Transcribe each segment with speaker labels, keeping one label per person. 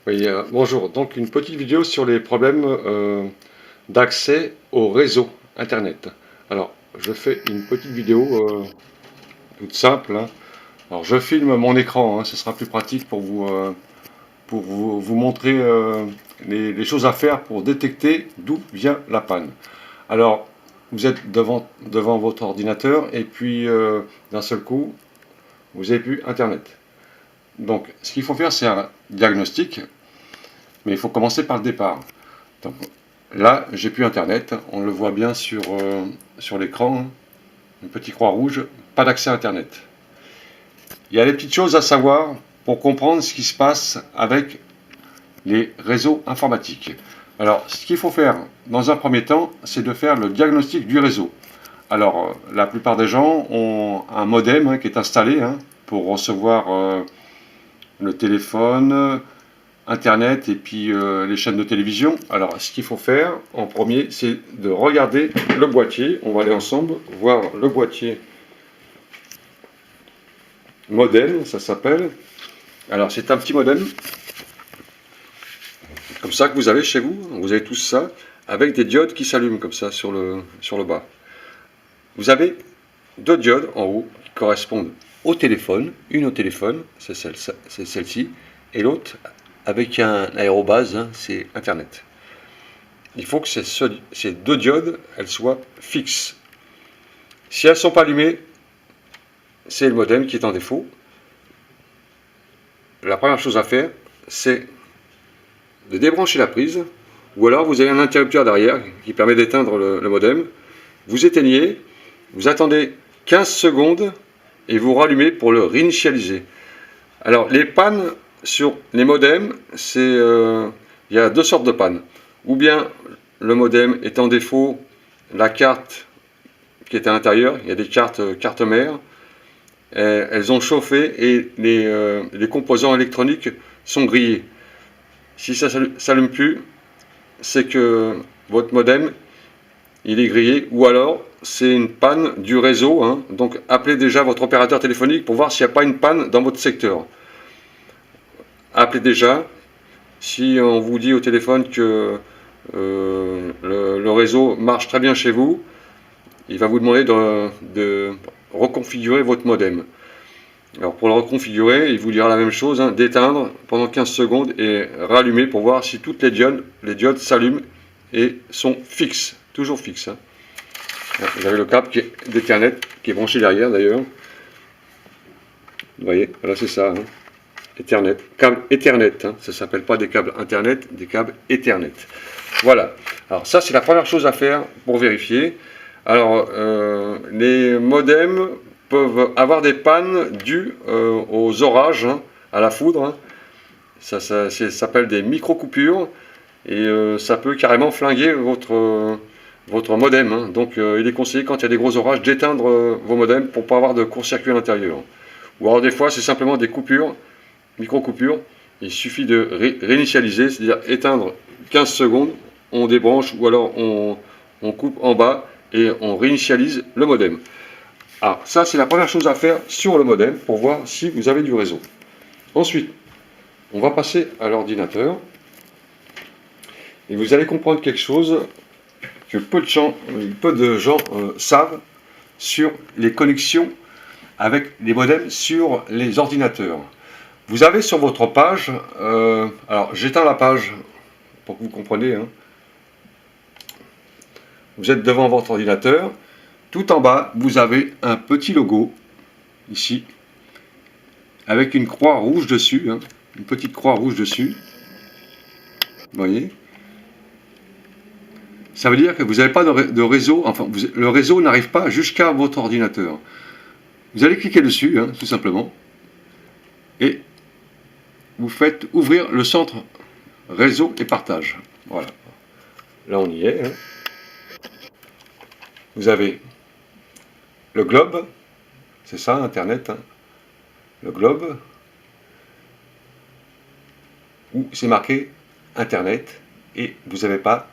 Speaker 1: Oui, bonjour. Donc une petite vidéo sur les problèmes d'accès au réseau Internet. Alors, je fais une petite vidéo toute simple, hein. Alors, je filme mon écran, hein, ce sera plus pratique pour vous montrer les choses à faire pour détecter d'où vient la panne. Alors, vous êtes devant votre ordinateur et puis d'un seul coup, vous avez plus Internet. Donc, ce qu'il faut faire, c'est un diagnostic, mais il faut commencer par le départ. Donc, là, j'ai plus Internet. On le voit bien sur l'écran. Une petite croix rouge. Pas d'accès à Internet. Il y a des petites choses à savoir pour comprendre ce qui se passe avec les réseaux informatiques. Alors, ce qu'il faut faire dans un premier temps, c'est de faire le diagnostic du réseau. Alors, la plupart des gens ont un modem qui est installé pour recevoir le téléphone, Internet et puis les chaînes de télévision. Alors, ce qu'il faut faire en premier, c'est de regarder le boîtier. On va aller ensemble voir le boîtier modem, ça s'appelle. Alors, c'est un petit modem, comme ça que vous avez chez vous. Vous avez tous ça, avec des diodes qui s'allument comme ça sur le bas. Vous avez deux diodes en haut qui correspondent au téléphone. Une au téléphone, c'est celle-ci, et l'autre avec un aérobase, c'est Internet. Il faut que ces deux diodes, elles soient fixes. Si elles ne sont pas allumées, c'est le modem qui est en défaut. La première chose à faire, c'est de débrancher la prise, ou alors vous avez un interrupteur derrière qui permet d'éteindre le modem. Vous éteignez, vous attendez 15 secondes et vous rallumez pour le réinitialiser. Alors, les pannes sur les modems, il y a deux sortes de pannes. Ou bien le modem est en défaut, la carte qui est à l'intérieur, il y a des cartes mères, elles ont chauffé et les composants électroniques sont grillés. Si ça ne s'allume plus, c'est que votre modem il est grillé, ou alors c'est une panne du réseau. Donc appelez déjà votre opérateur téléphonique pour voir s'il n'y a pas une panne dans votre secteur. Appelez déjà. Si on vous dit au téléphone que le réseau marche très bien chez vous, il va vous demander de reconfigurer votre modem. Alors pour le reconfigurer, il vous dira la même chose, d'éteindre pendant 15 secondes et rallumer pour voir si toutes les diodes s'allument et sont fixes, toujours fixes. Vous avez le câble d'Ethernet qui est branché derrière d'ailleurs. Vous voyez, voilà c'est ça. Ethernet, câble Ethernet, ça ne s'appelle pas des câbles Internet, des câbles Ethernet. Voilà, alors ça c'est la première chose à faire pour vérifier. Alors, les modems peuvent avoir des pannes dues aux orages, à la foudre. Ça s'appelle des micro-coupures et ça peut carrément flinguer votre modem. Donc, il est conseillé quand il y a des gros orages d'éteindre vos modems pour ne pas avoir de court-circuit à l'intérieur. Ou alors des fois c'est simplement des coupures, micro-coupures. Il suffit de réinitialiser, c'est-à-dire éteindre 15 secondes, on débranche ou alors on coupe en bas et on réinitialise le modem. Alors ça c'est la première chose à faire sur le modem pour voir si vous avez du réseau. Ensuite, on va passer à l'ordinateur et vous allez comprendre quelque chose que peu de gens savent sur les connexions avec les modems sur les ordinateurs. Vous avez sur votre page, alors j'éteins la page pour que vous compreniez. Vous êtes devant votre ordinateur. Tout en bas, vous avez un petit logo, ici, avec une croix rouge dessus, une petite croix rouge dessus. Vous voyez? Ça veut dire que vous n'avez pas de réseau, enfin, le réseau n'arrive pas jusqu'à votre ordinateur. Vous allez cliquer dessus, tout simplement, et vous faites ouvrir le centre réseau et partage. Voilà. Là, on y est. Vous avez le globe, c'est ça, Internet, le globe, où c'est marqué Internet, et vous n'avez pas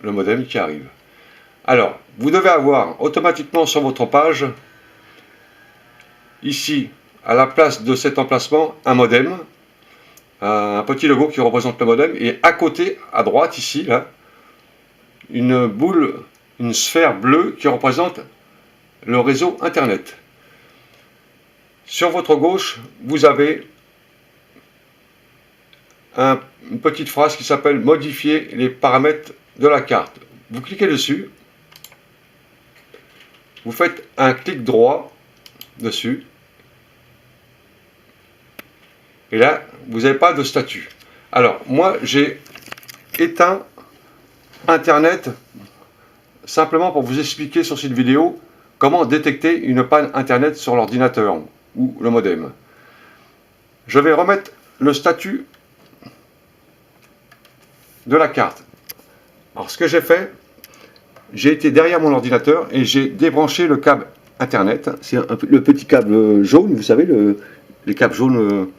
Speaker 1: le modem qui arrive. Alors, vous devez avoir automatiquement sur votre page, ici, à la place de cet emplacement, un modem. un petit logo qui représente le modem, et à côté, à droite, ici, là, une boule, une sphère bleue qui représente le réseau Internet. Sur votre gauche, vous avez une petite phrase qui s'appelle « Modifier les paramètres de la carte ». Vous cliquez dessus, vous faites un clic droit dessus, et là, vous n'avez pas de statut. Alors, moi, j'ai éteint Internet simplement pour vous expliquer sur cette vidéo comment détecter une panne Internet sur l'ordinateur ou le modem. Je vais remettre le statut de la carte. Alors, ce que j'ai fait, j'ai été derrière mon ordinateur et j'ai débranché le câble Internet. C'est le petit câble jaune, vous savez, les câbles jaunes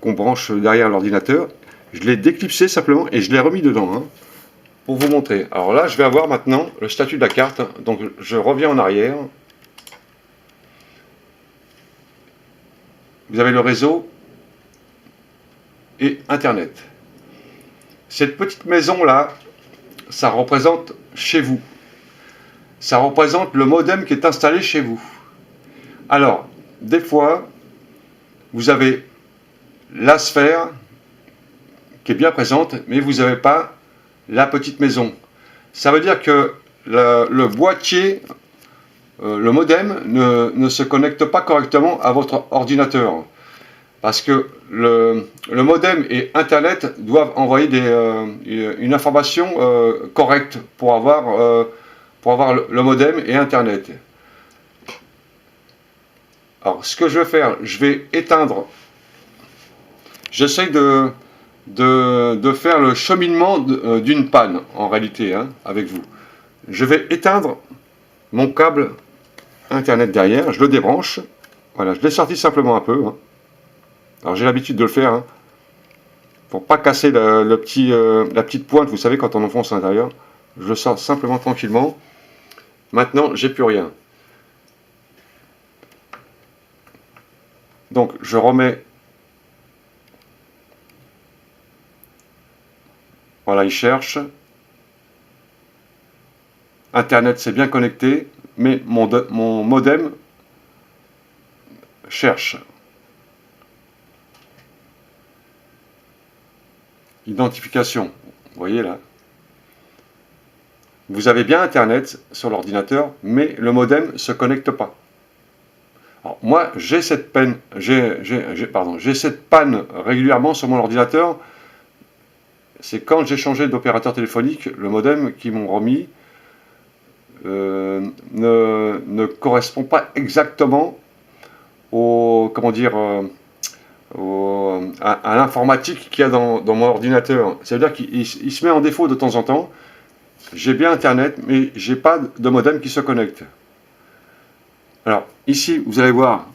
Speaker 1: qu'on branche derrière l'ordinateur. Je l'ai déclipsé simplement et je l'ai remis dedans, hein, pour vous montrer. Alors là, je vais avoir maintenant le statut de la carte. Donc, je reviens en arrière. Vous avez le réseau et Internet. Cette petite maison-là, ça représente chez vous. Ça représente le modem qui est installé chez vous. Alors, des fois, vous avez la sphère qui est bien présente, mais vous n'avez pas la petite maison. Ça veut dire que le boîtier, le modem, ne se connecte pas correctement à votre ordinateur. Parce que le modem et Internet doivent envoyer une information correcte pour avoir le modem et Internet. Alors, ce que je vais faire, je vais éteindre. J'essaie de faire le cheminement d'une panne, en réalité, hein, avec vous. Je vais éteindre mon câble Internet derrière, je le débranche. Voilà, je l'ai sorti simplement un peu. Hein. Alors, j'ai l'habitude de le faire, hein, pour pas casser la petite pointe, vous savez, quand on enfonce à l'intérieur. Je le sors simplement tranquillement. Maintenant, j'ai plus rien. Donc, je remets. Voilà, il cherche. Internet, c'est bien connecté, mais mon modem cherche. Identification. Vous voyez là. Vous avez bien Internet sur l'ordinateur, mais le modem ne se connecte pas. Alors, moi, j'ai cette panne régulièrement sur mon ordinateur. C'est quand j'ai changé d'opérateur téléphonique, le modem qu'ils m'ont remis ne correspond pas exactement à l'informatique qu'il y a dans mon ordinateur. Ça veut dire qu'il se met en défaut de temps en temps. J'ai bien Internet, mais j'ai pas de modem qui se connecte. Alors, ici, vous allez voir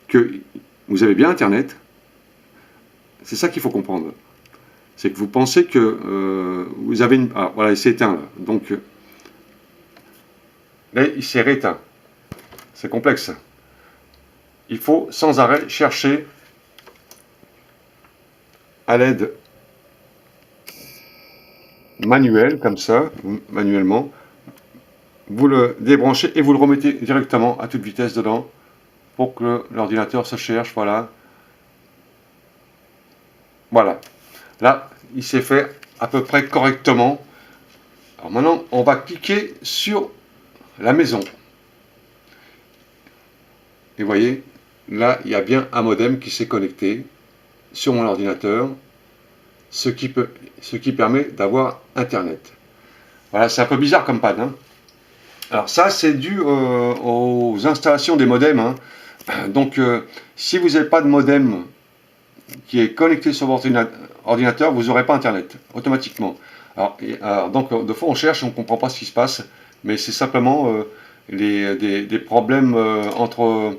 Speaker 1: que vous avez bien Internet. C'est ça qu'il faut comprendre. C'est que vous pensez que vous avez une... Ah, voilà, il s'est éteint. Là. Donc, là, il s'est rééteint. C'est complexe. Il faut sans arrêt chercher à l'aide manuelle, comme ça, manuellement. Vous le débranchez et vous le remettez directement à toute vitesse dedans pour que l'ordinateur se cherche. Voilà. Voilà. Là, il s'est fait à peu près correctement. Alors maintenant, on va cliquer sur la maison. Et vous voyez, là, il y a bien un modem qui s'est connecté sur mon ordinateur, ce qui permet d'avoir Internet. Voilà, c'est un peu bizarre comme panne. Hein. Alors ça, c'est dû aux installations des modems. Hein. Donc, si vous n'avez pas de modem qui est connecté sur votre ordinateur, vous n'aurez pas Internet, automatiquement. Donc, de fois, on cherche, on ne comprend pas ce qui se passe, mais c'est simplement des problèmes entre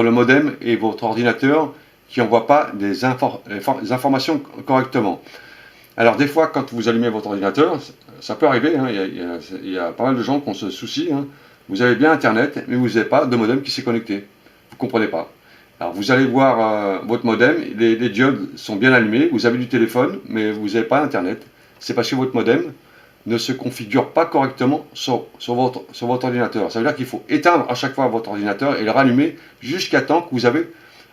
Speaker 1: le modem et votre ordinateur qui n'envoie pas les informations correctement. Alors, des fois, quand vous allumez votre ordinateur, ça peut arriver, hein, il y a pas mal de gens qui ont ce souci. Hein. Vous avez bien Internet, mais vous n'avez pas de modem qui s'est connecté. Vous ne comprenez pas. Alors vous allez voir votre modem, les diodes sont bien allumées, vous avez du téléphone, mais vous n'avez pas Internet. C'est parce que votre modem ne se configure pas correctement sur votre ordinateur. Ça veut dire qu'il faut éteindre à chaque fois votre ordinateur et le rallumer jusqu'à temps que vous avez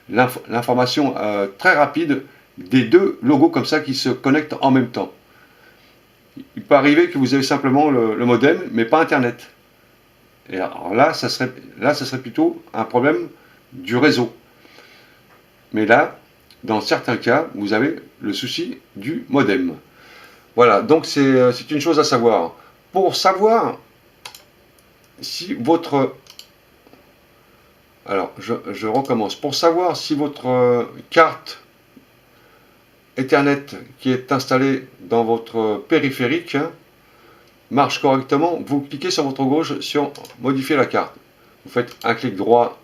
Speaker 1: l'information très rapide des deux logos comme ça qui se connectent en même temps. Il peut arriver que vous avez simplement le modem, mais pas Internet. Et alors là, ça serait plutôt un problème du réseau. Mais là, dans certains cas, vous avez le souci du modem. Voilà, donc c'est une chose à savoir. Pour savoir si votre... Alors, je recommence. Pour savoir si votre carte Ethernet qui est installée dans votre périphérique marche correctement, vous cliquez sur votre gauche sur Modifier la carte. Vous faites un clic droit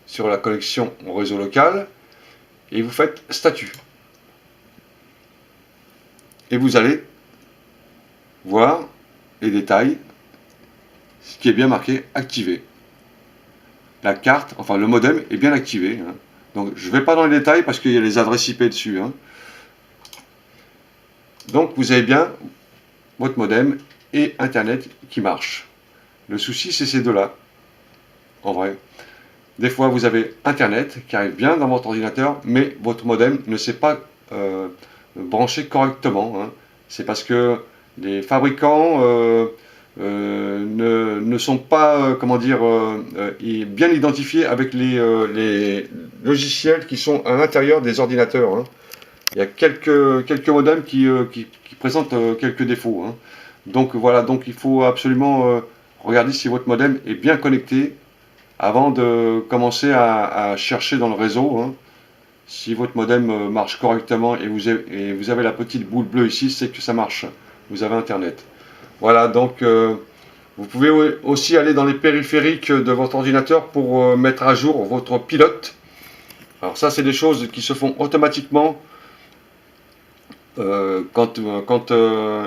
Speaker 1: sur la connexion au réseau local et vous faites Statut. Et vous allez voir les détails, ce qui est bien marqué Activé. La carte, enfin le modem est bien activé. Hein. Donc je ne vais pas dans les détails parce qu'il y a les adresses IP dessus. Hein. Donc vous avez bien votre modem et Internet qui marchent. Le souci c'est ces deux-là, en vrai. Des fois vous avez Internet qui arrive bien dans votre ordinateur, mais votre modem ne s'est pas branché correctement. Hein. C'est parce que les fabricants ne sont pas, comment dire, bien identifiés avec les logiciels qui sont à l'intérieur des ordinateurs. Hein. Il y a quelques modems qui présentent quelques défauts. Hein. Donc voilà, donc il faut absolument regarder si votre modem est bien connecté avant de commencer à chercher dans le réseau. Hein. Si votre modem marche correctement et vous avez la petite boule bleue ici, c'est que ça marche. Vous avez Internet. Voilà, donc vous pouvez aussi aller dans les périphériques de votre ordinateur pour mettre à jour votre pilote. Alors ça, c'est des choses qui se font automatiquement quand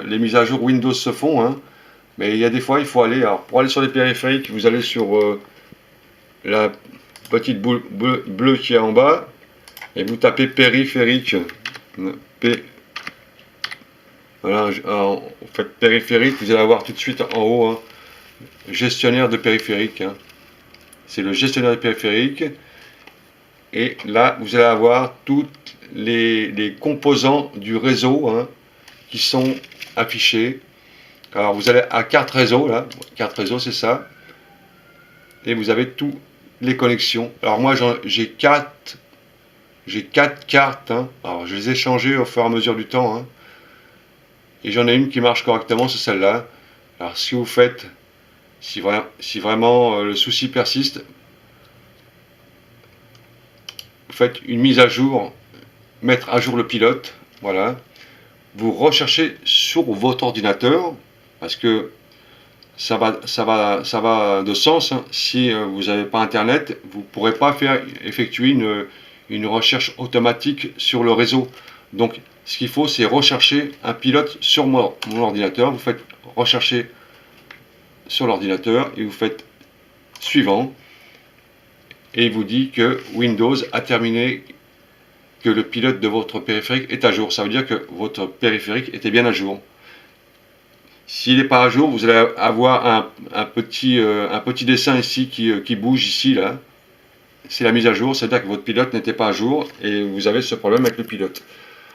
Speaker 1: les mises à jour Windows se font. Hein. Mais il y a des fois, il faut aller. Alors pour aller sur les périphériques, vous allez sur la petite boule bleue qui est en bas et vous tapez périphérique. Voilà, en fait périphérique, vous allez avoir tout de suite en haut hein, gestionnaire de périphérique. Hein. C'est le gestionnaire de périphérique. Et là, vous allez avoir toutes les composants du réseau hein, qui sont affichés. Alors vous allez à carte réseau, là, carte réseau c'est ça. Et vous avez toutes les connexions. Alors moi j'ai quatre cartes. Hein. Alors je les ai changées au fur et à mesure du temps. Hein. Et j'en ai une qui marche correctement, c'est celle-là. Alors si vous faites, si vraiment le souci persiste, vous faites une mise à jour, mettre à jour le pilote, voilà. Vous recherchez sur votre ordinateur, parce que ça va de sens. Hein. Si vous n'avez pas Internet, vous ne pourrez pas effectuer une recherche automatique sur le réseau. Donc ce qu'il faut, c'est rechercher un pilote sur mon ordinateur. Vous faites rechercher sur l'ordinateur et vous faites suivant. Et il vous dit que Windows a terminé, que le pilote de votre périphérique est à jour. Ça veut dire que votre périphérique était bien à jour. S'il n'est pas à jour, vous allez avoir un petit dessin ici qui bouge ici, là. C'est la mise à jour, c'est-à-dire que votre pilote n'était pas à jour et vous avez ce problème avec le pilote.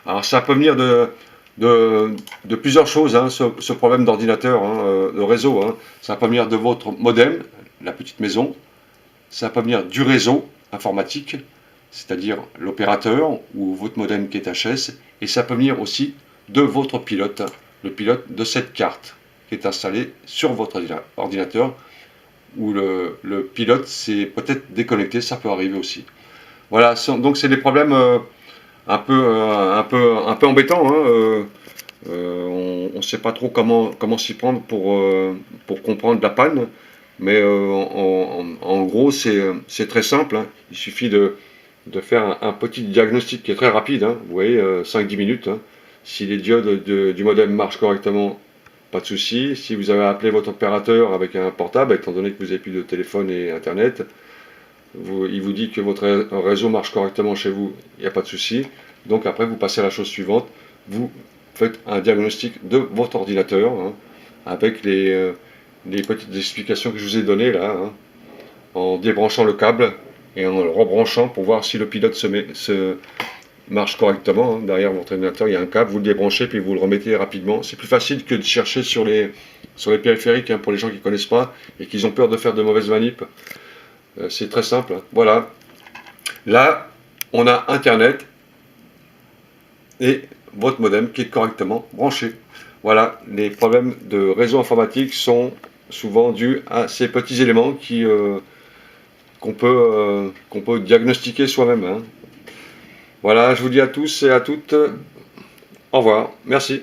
Speaker 1: Alors ça peut venir de plusieurs choses, hein, ce problème d'ordinateur, hein, de réseau. Hein. Ça peut venir de votre modem, la petite maison. Ça peut venir du réseau informatique, c'est-à-dire l'opérateur ou votre modem qui est HS. Et ça peut venir aussi de votre pilote, le pilote de cette carte qui est installée sur votre ordinateur, où le pilote s'est peut-être déconnecté, ça peut arriver aussi. Voilà, donc c'est des problèmes un peu embêtants. Hein, on ne sait pas trop comment s'y prendre pour comprendre la panne, mais en gros c'est très simple. Hein. Il suffit de faire un petit diagnostic qui est très rapide. Hein. Vous voyez, 5-10 minutes. Hein. Si les diodes du modem marchent correctement, pas de souci. Si vous avez appelé votre opérateur avec un portable, étant donné que vous n'avez plus de téléphone et internet, il vous dit que votre réseau marche correctement chez vous, il n'y a pas de souci. Donc après, vous passez à la chose suivante, vous faites un diagnostic de votre ordinateur, hein, avec les petites explications que je vous ai données là, hein, en débranchant le câble et en le rebranchant pour voir si le pilote marche correctement, hein. Derrière votre ordinateur, il y a un câble, vous le débranchez puis vous le remettez rapidement. C'est plus facile que de chercher sur les périphériques, hein, pour les gens qui ne connaissent pas et qui ont peur de faire de mauvaises manips. C'est très simple, hein. Voilà. Là, on a Internet et votre modem qui est correctement branché. Voilà, les problèmes de réseau informatique sont souvent dus à ces petits éléments qu'on peut diagnostiquer soi-même, hein. Voilà, je vous dis à tous et à toutes, au revoir, merci.